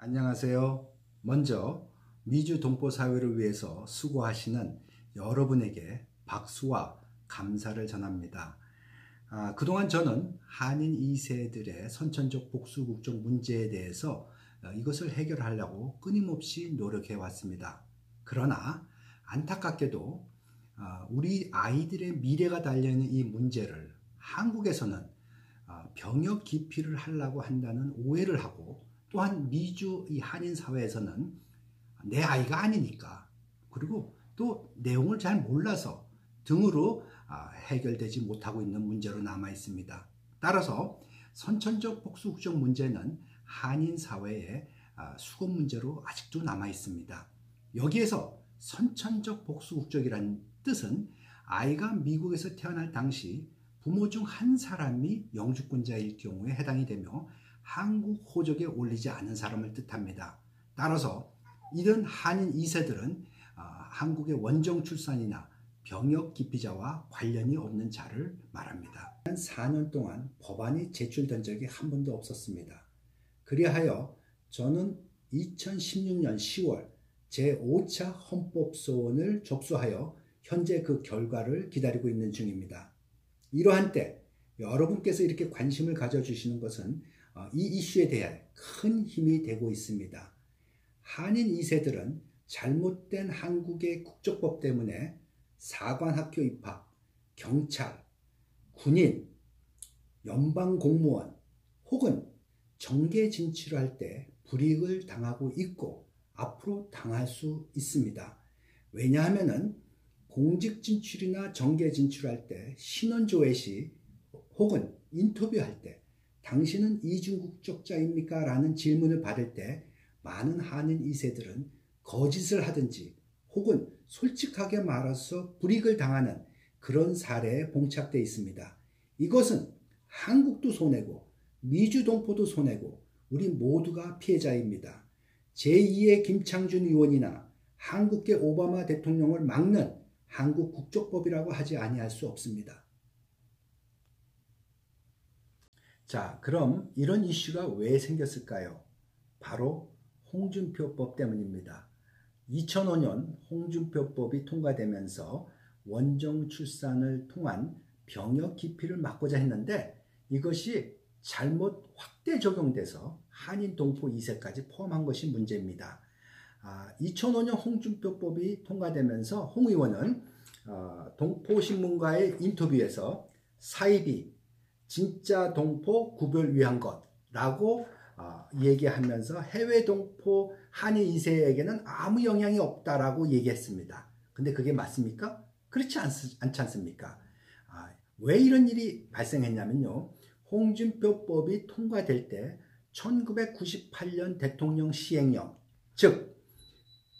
안녕하세요. 먼저 미주 동포 사회를 위해서 수고하시는 여러분에게 박수와 감사를 전합니다. 그동안 저는 한인 2세들의 선천적 복수 국적 문제에 대해서 이것을 해결하려고 끊임없이 노력해 왔습니다. 그러나 안타깝게도 우리 아이들의 미래가 달려있는 이 문제를 한국에서는 병역 기피를 하려고 한다는 오해를 하고, 또한 미주 이 한인 사회에서는 내 아이가 아니니까, 그리고 또 내용을 잘 몰라서 등으로 해결되지 못하고 있는 문제로 남아 있습니다. 따라서 선천적 복수 국적 문제는 한인 사회의 수급 문제로 아직도 남아 있습니다. 여기에서 선천적 복수 국적이라는 뜻은 아이가 미국에서 태어날 당시 부모 중 한 사람이 영주권자일 경우에 해당이 되며 한국 호적에 올리지 않은 사람을 뜻합니다. 따라서 이런 한인 2세들은 한국의 원정 출산이나 병역 기피자와 관련이 없는 자를 말합니다. 한 4년 동안 법안이 제출된 적이 한 번도 없었습니다. 그리하여 저는 2016년 10월 제5차 헌법소원을 접수하여 현재 그 결과를 기다리고 있는 중입니다. 이러한 때 여러분께서 이렇게 관심을 가져주시는 것은 이 이슈에 대해 큰 힘이 되고 있습니다. 한인 2세들은 잘못된 한국의 국적법 때문에 사관학교 입학, 경찰, 군인, 연방공무원 혹은 정계 진출을 할 때 불이익을 당하고 있고 앞으로 당할 수 있습니다. 왜냐하면 공직 진출이나 정계 진출할 때 신원조회 시 혹은 인터뷰할 때 당신은 이중국적자입니까? 라는 질문을 받을 때 많은 한인 2세들은 거짓을 하든지 혹은 솔직하게 말해서 불이익을 당하는 그런 사례에 봉착되어 있습니다. 이것은 한국도 손해고 미주 동포도 손해고 우리 모두가 피해자입니다. 제2의 김창준 의원이나 한국계 오바마 대통령을 막는 한국 국적법이라고 하지 아니할 수 없습니다. 자, 그럼 이런 이슈가 왜 생겼을까요? 바로 홍준표법 때문입니다. 2005년 홍준표법이 통과되면서 원정 출산을 통한 병역 기피를 막고자 했는데 이것이 잘못 확대 적용돼서 한인 동포 2세까지 포함한 것이 문제입니다. 2005년 홍준표법이 통과되면서 홍 의원은 동포신문과의 인터뷰에서 사입이 진짜 동포 구별 위한 것라고 얘기하면서 해외 동포 한인 2세에게는 아무 영향이 없다라고 얘기했습니다. 근데 그게 맞습니까? 그렇지 않지 않습니까? 왜 이런 일이 발생했냐면요. 홍준표법이 통과될 때 1998년 대통령 시행령, 즉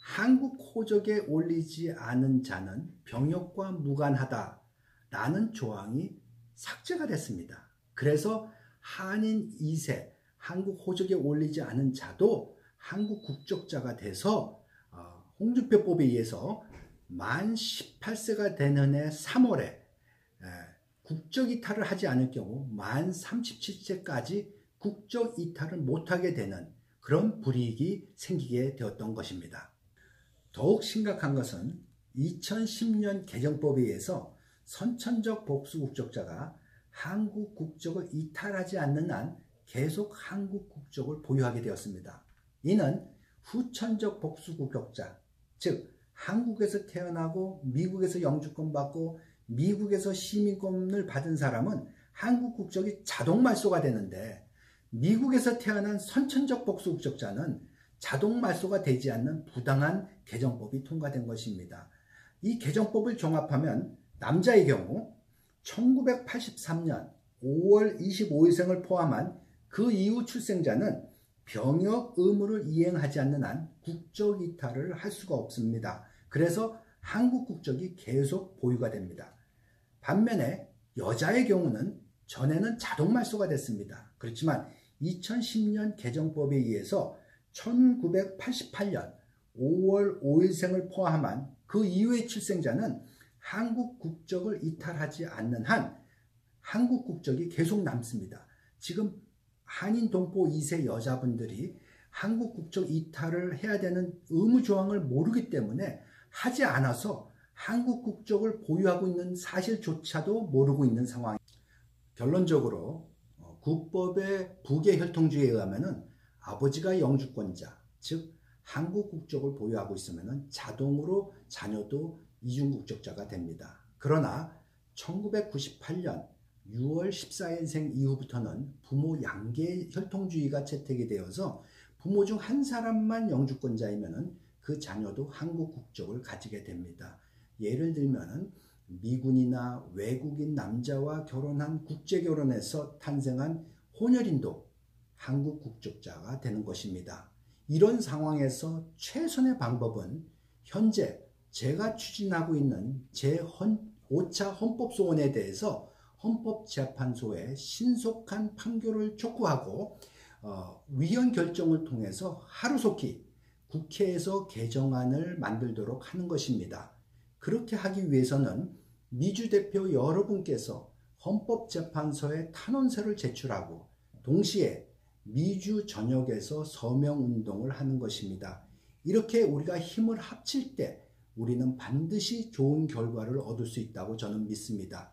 한국 호적에 올리지 않은 자는 병역과 무관하다라는 조항이 삭제가 됐습니다. 그래서 한인 2세, 한국 호적에 올리지 않은 자도 한국 국적자가 돼서 홍준표법에 의해서 만 18세가 되는 해 3월에 국적 이탈을 하지 않을 경우 만 37세까지 국적 이탈을 못하게 되는 그런 불이익이 생기게 되었던 것입니다. 더욱 심각한 것은 2010년 개정법에 의해서 선천적 복수 국적자가 한국 국적을 이탈하지 않는 한 계속 한국 국적을 보유하게 되었습니다. 이는 후천적 복수 국적자, 즉 한국에서 태어나고 미국에서 영주권 받고 미국에서 시민권을 받은 사람은 한국 국적이 자동 말소가 되는데 미국에서 태어난 선천적 복수 국적자는 자동 말소가 되지 않는 부당한 개정법이 통과된 것입니다. 이 개정법을 종합하면 남자의 경우 1983년 5월 25일생을 포함한 그 이후 출생자는 병역 의무를 이행하지 않는 한 국적 이탈을 할 수가 없습니다. 그래서 한국 국적이 계속 보유가 됩니다. 반면에 여자의 경우는 전에는 자동 말소가 됐습니다. 그렇지만 2010년 개정법에 의해서 1988년 5월 5일생을 포함한 그 이후의 출생자는 한국 국적을 이탈하지 않는 한 한국 국적이 계속 남습니다. 지금 한인 동포 2세 여자분들이 한국 국적 이탈을 해야 되는 의무 조항을 모르기 때문에 하지 않아서 한국 국적을 보유하고 있는 사실조차도 모르고 있는 상황입니다. 결론적으로 국법의 부계혈통주의에 의하면 아버지가 영주권자, 즉 한국 국적을 보유하고 있으면 자동으로 자녀도 이중국적자가 됩니다. 그러나 1998년 6월 14일생 이후부터는 부모 양계 혈통주의가 채택이 되어서 부모 중 한 사람만 영주권자이면 그 자녀도 한국 국적을 가지게 됩니다. 예를 들면 미군이나 외국인 남자와 결혼한 국제결혼에서 탄생한 혼혈인도 한국 국적자가 되는 것입니다. 이런 상황에서 최선의 방법은 현재 제가 추진하고 있는 제5차 헌법소원에 대해서 헌법재판소에 신속한 판결을 촉구하고 위헌 결정을 통해서 하루속히 국회에서 개정안을 만들도록 하는 것입니다. 그렇게 하기 위해서는 미주 대표 여러분께서 헌법재판소에 탄원서를 제출하고 동시에 미주 전역에서 서명운동을 하는 것입니다. 이렇게 우리가 힘을 합칠 때 우리는 반드시 좋은 결과를 얻을 수 있다고 저는 믿습니다.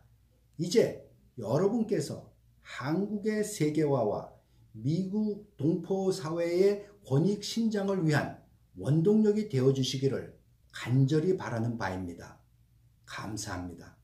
이제 여러분께서 한국의 세계화와 미국 동포 사회의 권익 신장을 위한 원동력이 되어주시기를 간절히 바라는 바입니다. 감사합니다.